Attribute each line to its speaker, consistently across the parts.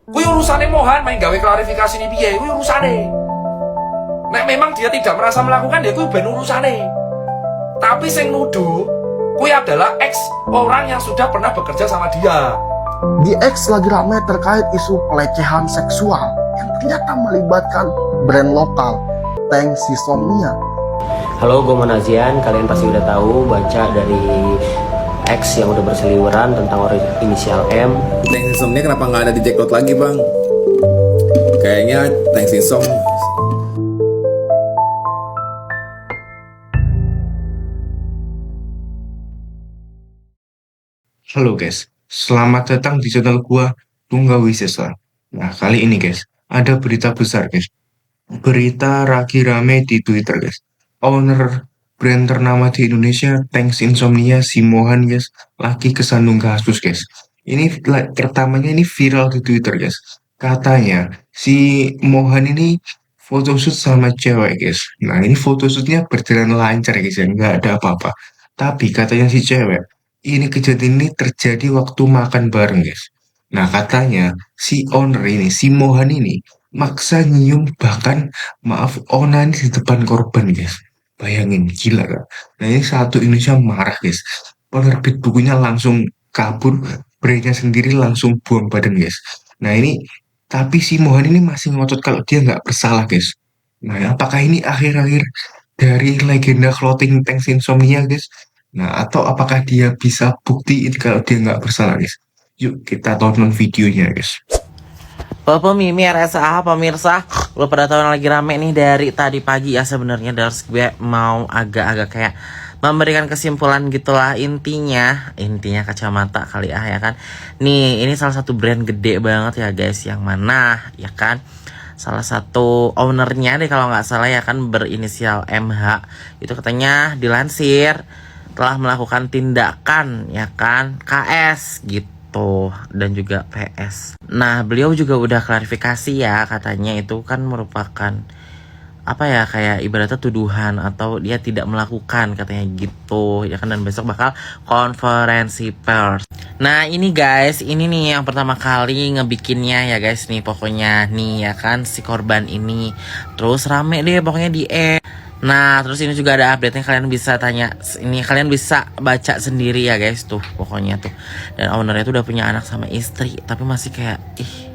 Speaker 1: Kuwi urusane Mohan main gawe klarifikasi nih piye, kuwi urusane. Nek memang dia tidak merasa melakukan ya kuwi ben urusane. Tapi sing nuduh kuwi adalah ex orang yang sudah pernah bekerja sama dia.
Speaker 2: Di X lagi ramai terkait isu pelecehan seksual yang ternyata melibatkan brand lokal, Tank Insomnia.
Speaker 3: Halo, gue Monazian. Kalian pasti udah tahu baca dari X yang udah berseliweran tentang inisial M.
Speaker 4: Tank Insomnia kenapa nggak ada di Jackpot lagi, Bang? Kayaknya Tank Insomnia.
Speaker 5: Halo guys, selamat datang di channel gua Tunggal Wisesa. Nah kali ini guys, ada berita besar guys. Berita lagi rame di Twitter guys. Owner brand ternama di Indonesia, Tank Insomnia, si Mohan guys, lagi kesandung kasus guys. Ini pertamanya ini viral di Twitter guys. Katanya si Mohan ini photoshoot sama cewek guys. Nah ini photoshootnya berjalan lancar guys ya, nggak ada apa-apa. Tapi katanya si cewek, ini kejadian ini terjadi waktu makan bareng guys. Nah katanya si owner ini, si Mohan ini maksa nyium bahkan maaf onan di depan korban guys. Bayangin gila kan. Nah ini satu Indonesia marah guys. Penerbit bukunya langsung kabur, brandnya sendiri langsung buang badan guys. Nah ini tapi si Mohan ini masih ngotot kalau dia nggak bersalah guys. Nah apakah ini akhir-akhir dari legenda clothing Tank Insomnia guys? Nah, atau apakah dia bisa buktiin kalau dia nggak bersalah, guys? Yuk, kita tonton videonya, guys.
Speaker 6: Mimi RSA pemirsa, lo pada tahun lagi rame nih dari tadi pagi ya sebenarnya. Terus gue mau agak-agak kayak memberikan kesimpulan gitulah. Intinya kacamata kali ya kan. Nih ini salah satu brand gede banget ya guys, yang mana ya kan salah satu ownernya deh kalau nggak salah ya kan berinisial MH. Itu katanya dilansir telah melakukan tindakan ya kan KS gitu dan juga PS. Nah beliau juga udah klarifikasi ya, katanya itu kan merupakan apa ya, kayak ibaratnya tuduhan atau dia tidak melakukan katanya gitu ya kan, dan besok bakal konferensi pers. Nah ini guys, ini nih yang pertama kali ngebikinnya ya guys nih, pokoknya nih ya kan si korban ini terus rame deh pokoknya di Nah terus ini juga ada update-nya, kalian bisa tanya, ini kalian bisa baca sendiri ya guys tuh pokoknya tuh. Dan ownernya tuh udah punya anak sama istri, tapi masih kayak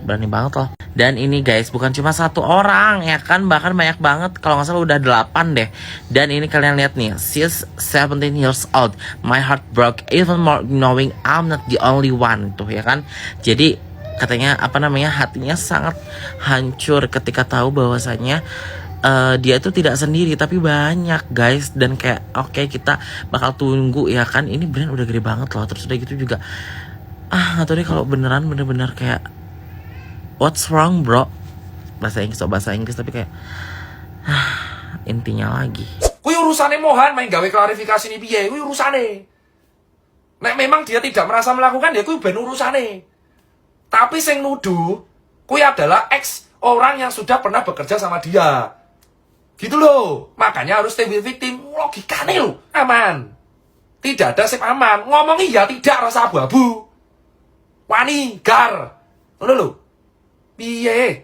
Speaker 6: berani banget loh. Dan ini guys bukan cuma satu orang ya kan, bahkan banyak banget, kalau nggak salah udah 8 deh. Dan ini kalian lihat nih, she's 17 years old, my heart broke even more knowing I'm not the only one tuh ya kan. Jadi katanya apa namanya, hatinya sangat hancur ketika tahu bahwasannya dia itu tidak sendiri tapi banyak guys. Dan kayak oke, kita bakal tunggu ya kan, ini brand udah gede banget loh. Terus udah gitu juga nggak tahu deh kalau beneran bener-bener kayak what's wrong bro, bahasa Inggris tapi kayak intinya lagi
Speaker 1: Kuwi urusane Mohan main gawe klarifikasi nih piye, kuwi urusane. Nek memang dia tidak merasa melakukan ya kuwi ben urusane. Tapi sing nuduh kuwi adalah ex orang yang sudah pernah bekerja sama dia. Gitu loh, makanya harus stay with victim. Logikanya loh, aman. Tidak ada sip aman. Ngomong iya tidak, rasa abu-abu. Wani, gar. Ngono lho. Piye?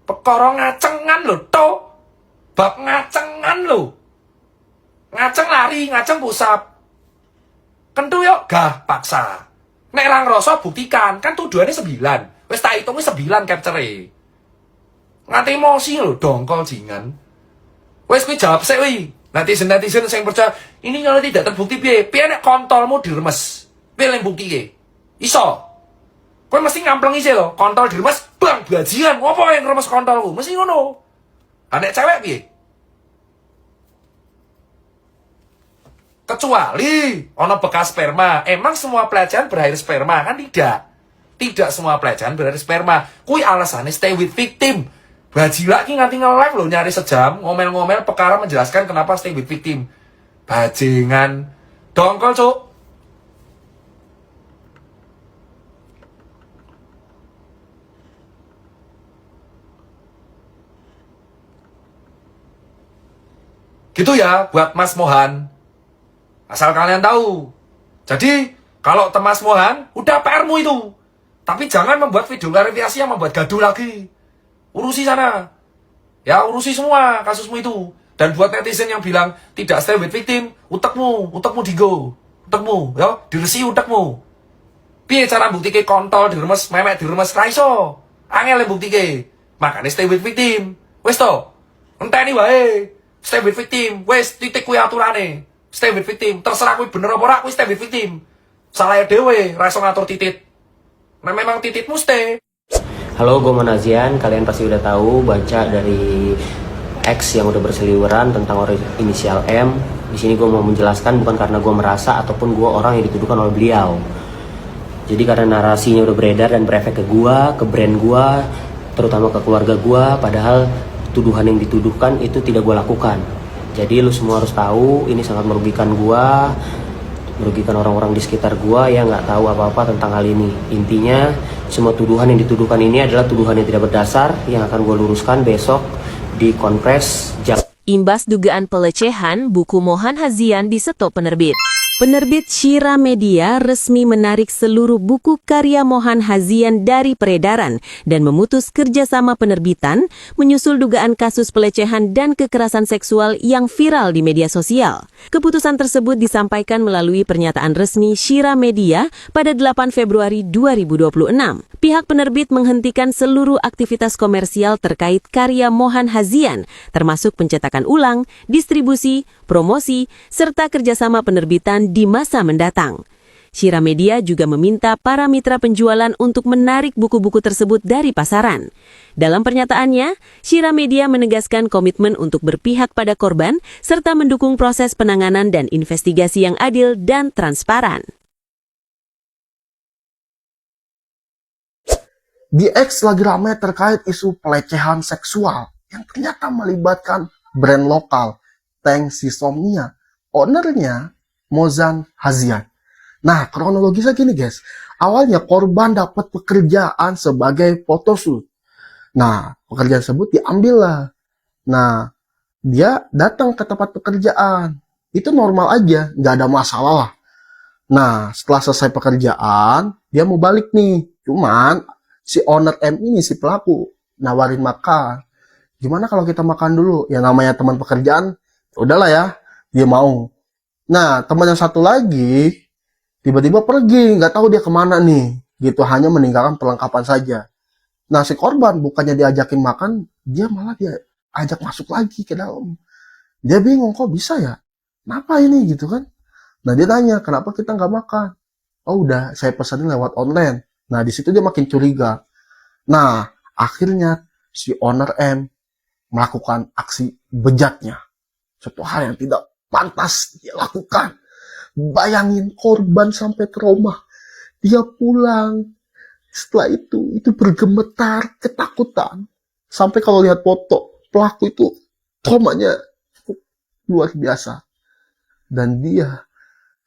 Speaker 1: Perkara ngacengan lho, to. Bab ngacengan lho. Ngaceng lari, ngaceng pusap. Kentu yuk, gah paksa. Nek rang rasa buktikan, kan tuduhannya 9. Wes tak hitungnya 9 capture-e. Nganti emosi lho, dongkol jingan. Wes kuwi jawab sik wi. Netizen sing percaya ini kalau tidak terbukti piye? Piye nek kontolmu diremes? Piye lem buktike? Iso. Kowe mesti ngamplengi sih lho, kontol diremes, bang bajingan. Ngopo yang remes kontolku? Mesti ngono. Nek cewek piye? Kecuali ono bekas sperma. Emang semua pelecehan berakhir sperma? Kan tidak. Tidak semua pelecehan berakhir sperma. Kui alasannya stay with victim. Bajila ki nganti nge-live loh, nyari sejam ngomel-ngomel perkara menjelaskan kenapa stay with victim. Bajingan. Dongkol cuk. Gitu ya buat Mas Mohan. Asal kalian tahu. Jadi kalau Mas Mohan udah PR-mu itu. Tapi jangan membuat video klarifikasi yang membuat gaduh lagi. Urusi sana. Ya, urusi semua kasusmu itu. Dan buat netizen yang bilang tidak stay with victim, utekmu digo. Utekmu, ya, diresi utekmu. Piye cara buktike kontol diremes, memek diremes ra iso. Angel buktike. Makanya stay with victim. Wes to. Enteni wae. Stay with victim. Wes titik kuwi aturane. Stay with victim. Terserah kuwi bener apa ora, kuwi stay with victim. Salah dhewe, ra iso ngatur titit. Nah, memang tititmu stay.
Speaker 3: Halo, gue Monazian. Kalian pasti udah tahu baca dari X yang udah berseliweran tentang inisial M. Di sini gue mau menjelaskan bukan karena gue merasa ataupun gue orang yang dituduhkan oleh beliau. Jadi karena narasinya udah beredar dan berefek ke gue, ke brand gue, terutama ke keluarga gue, padahal tuduhan yang dituduhkan itu tidak gue lakukan. Jadi lu semua harus tahu ini sangat merugikan gue, merugikan orang-orang di sekitar gue yang nggak tahu apa-apa tentang hal ini. Intinya semua tuduhan yang dituduhkan ini adalah tuduhan yang tidak berdasar yang akan gue luruskan besok di Konpres.
Speaker 7: Imbas dugaan pelecehan, buku Mohan Hazian disetop penerbit. Penerbit Syira Media resmi menarik seluruh buku karya Mohan Hazian dari peredaran dan memutus kerjasama penerbitan menyusul dugaan kasus pelecehan dan kekerasan seksual yang viral di media sosial. Keputusan tersebut disampaikan melalui pernyataan resmi Syira Media pada 8 Februari 2026. Pihak penerbit menghentikan seluruh aktivitas komersial terkait karya Mohan Hazian, termasuk pencetakan ulang, distribusi, promosi, serta kerjasama penerbitan di masa mendatang. Syira Media juga meminta para mitra penjualan untuk menarik buku-buku tersebut dari pasaran. Dalam pernyataannya, Syira Media menegaskan komitmen untuk berpihak pada korban serta mendukung proses penanganan dan investigasi yang adil dan transparan.
Speaker 2: Di X lagi ramai terkait isu pelecehan seksual yang ternyata melibatkan brand lokal, Tank Sisomnia, ownernya Mohan Hazian. Nah, kronologisnya gini guys. Awalnya korban dapat pekerjaan sebagai photoshoot. Nah, pekerjaan tersebut diambil lah. Nah, dia datang ke tempat pekerjaan. Itu normal aja, nggak ada masalah lah. Nah, setelah selesai pekerjaan, dia mau balik nih. Cuman, si owner M ini, si pelaku, nawarin makan. Gimana kalau kita makan dulu? Ya namanya teman pekerjaan, udahlah ya, dia mau. Nah, teman yang satu lagi tiba-tiba pergi, nggak tahu dia kemana nih, gitu, hanya meninggalkan perlengkapan saja. Nah, si korban bukannya diajakin makan, dia malah dia ajak masuk lagi ke dalam. Dia bingung, kok bisa ya? Kenapa ini gitu kan? Nah, dia tanya, kenapa kita nggak makan? Oh, udah, saya pesanin lewat online. Nah, di situ dia makin curiga. Nah, akhirnya si owner M melakukan aksi bejatnya. Suatu hal yang tidak pantas dia lakukan. Bayangin korban sampai trauma. Dia pulang. Setelah itu bergemetar, ketakutan. Sampai kalau lihat foto, pelaku itu traumanya luar biasa. Dan dia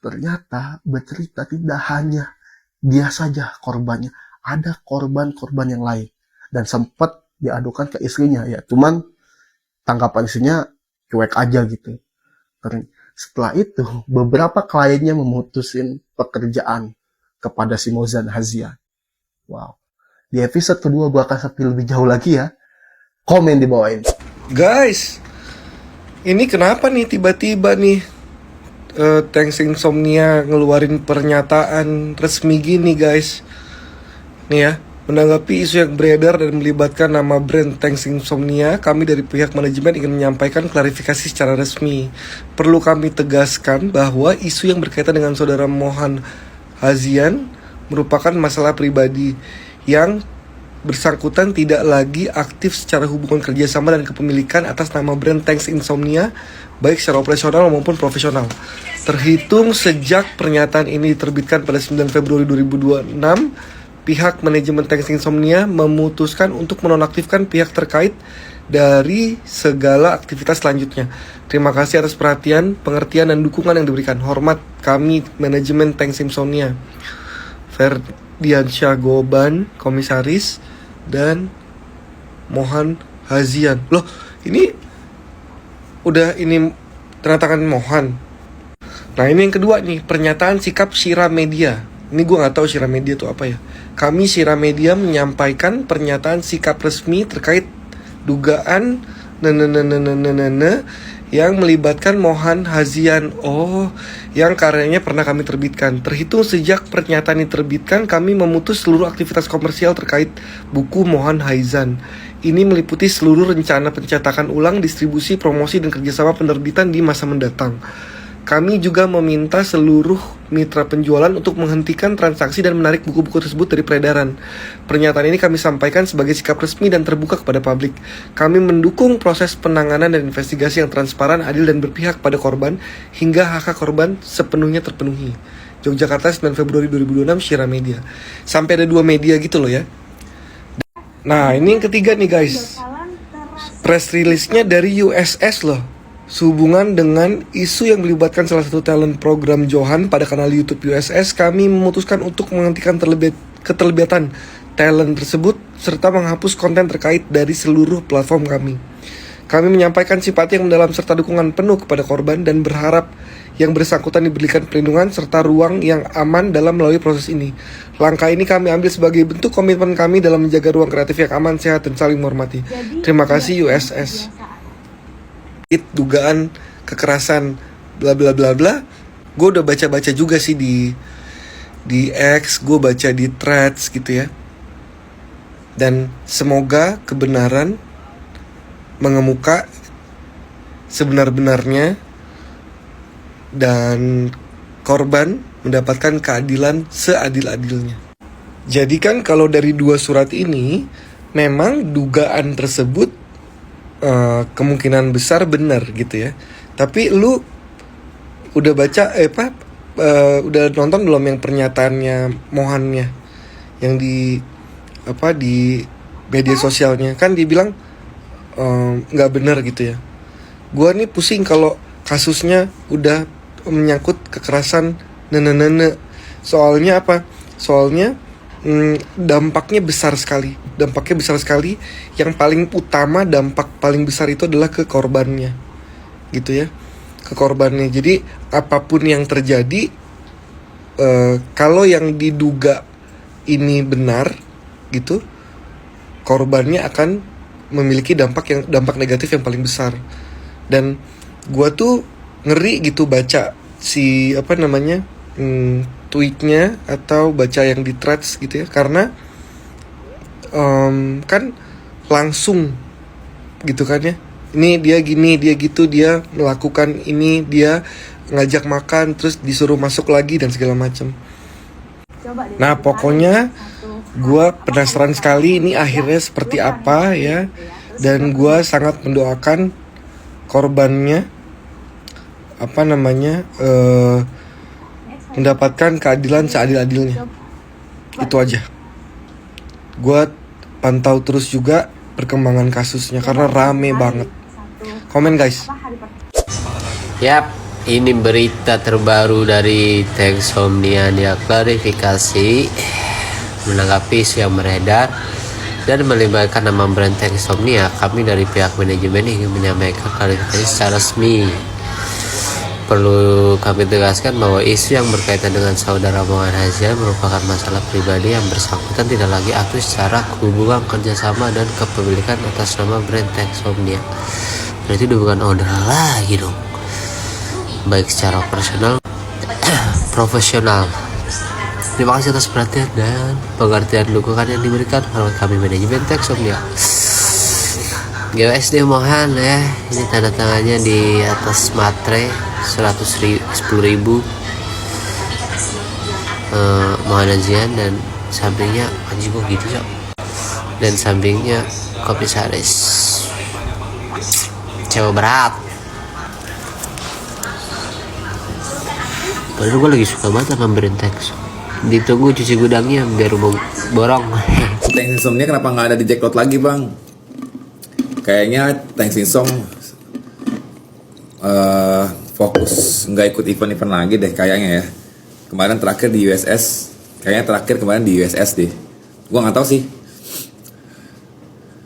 Speaker 2: ternyata bercerita tidak hanya dia saja korbannya. Ada korban-korban yang lain. Dan sempat diadukan ke istrinya. Ya, cuman tanggapan istrinya cuek aja gitu. Setelah itu, beberapa kliennya memutusin pekerjaan kepada si Mohan Hazian. Wow. Di episode kedua gue akan spill lebih jauh lagi ya. Komen di bawah ini.
Speaker 8: Guys, ini kenapa nih tiba-tiba nih Tank Insomnia ngeluarin pernyataan resmi gini guys. Nih ya, menanggapi isu yang beredar dan melibatkan nama brand Tank Insomnia, kami dari pihak manajemen ingin menyampaikan klarifikasi secara resmi. Perlu kami tegaskan bahwa isu yang berkaitan dengan saudara Mohan Hazian merupakan masalah pribadi yang bersangkutan tidak lagi aktif secara hubungan kerjasama dan kepemilikan atas nama brand Tank Insomnia, baik secara operasional maupun profesional. Terhitung sejak pernyataan ini diterbitkan pada 9 Februari 2026, pihak manajemen Tank Insomnia memutuskan untuk menonaktifkan pihak terkait dari segala aktivitas selanjutnya. Terima kasih atas perhatian, pengertian, dan dukungan yang diberikan. Hormat kami manajemen Tank Insomnia. Ferdiansyah Goban, komisaris, dan Mohan Hazian. Loh, ini udah ini tanda tangan Mohan. Nah, ini yang kedua nih, pernyataan sikap Syira Media. Ini gue nggak tahu Shira Media itu apa ya. Kami Shira Media menyampaikan pernyataan sikap resmi terkait dugaan yang melibatkan Mohan Hazian. Oh, yang karyanya pernah kami terbitkan. Terhitung sejak pernyataan ini terbitkan, kami memutus seluruh aktivitas komersial terkait buku Mohan Hazian. Ini meliputi seluruh rencana pencetakan ulang, distribusi, promosi, dan kerjasama penerbitan di masa mendatang. Kami juga meminta seluruh mitra penjualan untuk menghentikan transaksi dan menarik buku-buku tersebut dari peredaran. Pernyataan ini kami sampaikan sebagai sikap resmi dan terbuka kepada publik. Kami mendukung proses penanganan dan investigasi yang transparan, adil, dan berpihak pada korban hingga hak korban sepenuhnya terpenuhi. Yogyakarta, 9 Februari 2026, Shira Media. Sampai ada 2 media gitu loh ya. Nah, ini yang ketiga nih guys. Press release-nya dari USS loh. Sehubungan dengan isu yang melibatkan salah satu talent program Johan pada kanal YouTube USS, kami memutuskan untuk menghentikan keterlibatan talent tersebut serta menghapus konten terkait dari seluruh platform kami. Kami menyampaikan simpati yang mendalam serta dukungan penuh kepada korban dan berharap yang bersangkutan diberikan perlindungan serta ruang yang aman dalam melalui proses ini. Langkah ini kami ambil sebagai bentuk komitmen kami dalam menjaga ruang kreatif yang aman, sehat, dan saling menghormati. Terima kasih USS. Dugaan kekerasan bla bla bla bla. Gue udah baca juga sih di X, gue baca di Threads gitu ya. Dan semoga kebenaran mengemuka sebenar-benarnya dan korban mendapatkan keadilan seadil-adilnya. Jadi kan kalau dari 2 surat ini memang dugaan tersebut kemungkinan besar benar gitu ya. Tapi lu udah baca udah nonton belum yang pernyataannya Mohannya yang di media sosialnya? Kan dibilang nggak benar gitu ya. Gua nih pusing kalau kasusnya udah menyangkut kekerasan nene. Soalnya apa? Soalnya dampaknya besar sekali. Yang paling utama, dampak paling besar itu adalah ke korbannya, gitu ya, ke korbannya. Jadi apapun yang terjadi, kalau yang diduga ini benar, gitu, korbannya akan memiliki dampak negatif yang paling besar. Dan gua tuh ngeri gitu baca si tweetnya atau baca yang di threads gitu ya, karena kan langsung gitu kan ya, ini dia gini, dia gitu, dia melakukan ini, dia ngajak makan terus disuruh masuk lagi dan segala macam. Nah pokoknya gue penasaran sekali ini akhirnya seperti apa ya, dan gue sangat mendoakan korbannya mendapatkan keadilan seadil-adilnya. Itu aja. Gue pantau terus juga perkembangan kasusnya karena rame banget. Komen guys.
Speaker 3: Yap, ini berita terbaru dari Tanksomnia. Dia klarifikasi menanggapi isu yang beredar dan melibatkan nama brand Tanksomnia. Kami dari pihak manajemen ingin menyampaikan klarifikasi secara resmi. Perlu kami tegaskan bahwa isu yang berkaitan dengan saudara Mohan Hazian merupakan masalah pribadi yang bersangkutan tidak lagi aktif secara hubungan kerjasama dan kepemilikan atas nama brand Tanksomnia. Berarti udah bukan order lagi dong, baik secara operasional profesional. Terima kasih atas perhatian dan pengertian dukungan yang diberikan oleh kami manajemen Tanksomnia. GWSD Mohan ya, ini tanda tangannya di atas materai 10.000 Mohan Hazian, dan sampingnya anjing kok gitu ya, dan sampingnya Komisaris cewek berat. Padahal gue lagi suka banget sama brand Tanks. Ditunggu cuci gudangnya biar borong.
Speaker 4: Tanks Insomnia kenapa nggak ada di Jackpot lagi bang? Kayaknya Tanks Insom fokus nggak ikut event-event lagi deh kayaknya ya. Kemarin terakhir di USS, kemarin di USS deh. Gua nggak tahu sih.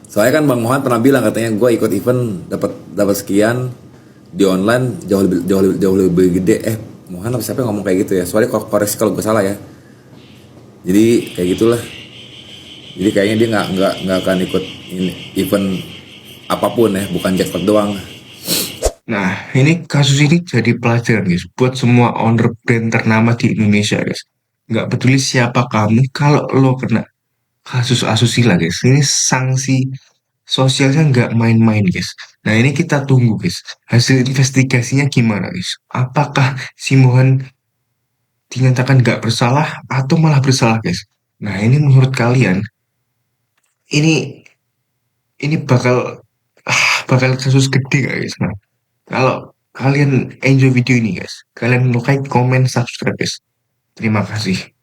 Speaker 4: Soalnya kan Bang Mohan pernah bilang katanya gue ikut event dapat sekian, di online jauh lebih gede. Mohan apa siapa yang ngomong kayak gitu ya? Soalnya koreksi kalau gue salah ya. Jadi kayak gitulah. Jadi kayaknya dia nggak akan ikut ini, event apapun ya, bukan jackpot doang.
Speaker 5: Nah, ini kasus ini jadi pelajaran guys buat semua owner brand ternama di Indonesia guys. Nggak peduli siapa kamu, kalau lo kena kasus asusila guys, ini sanksi sosialnya nggak main-main guys. Nah ini kita tunggu guys, hasil investigasinya gimana guys. Apakah si Mohan dinyatakan nggak bersalah atau malah bersalah guys. Nah ini menurut kalian, ini ini bakal kasus gede gak guys. Nah kalau kalian enjoy video ini guys, kalian like, comment, subscribe guys. Terima kasih.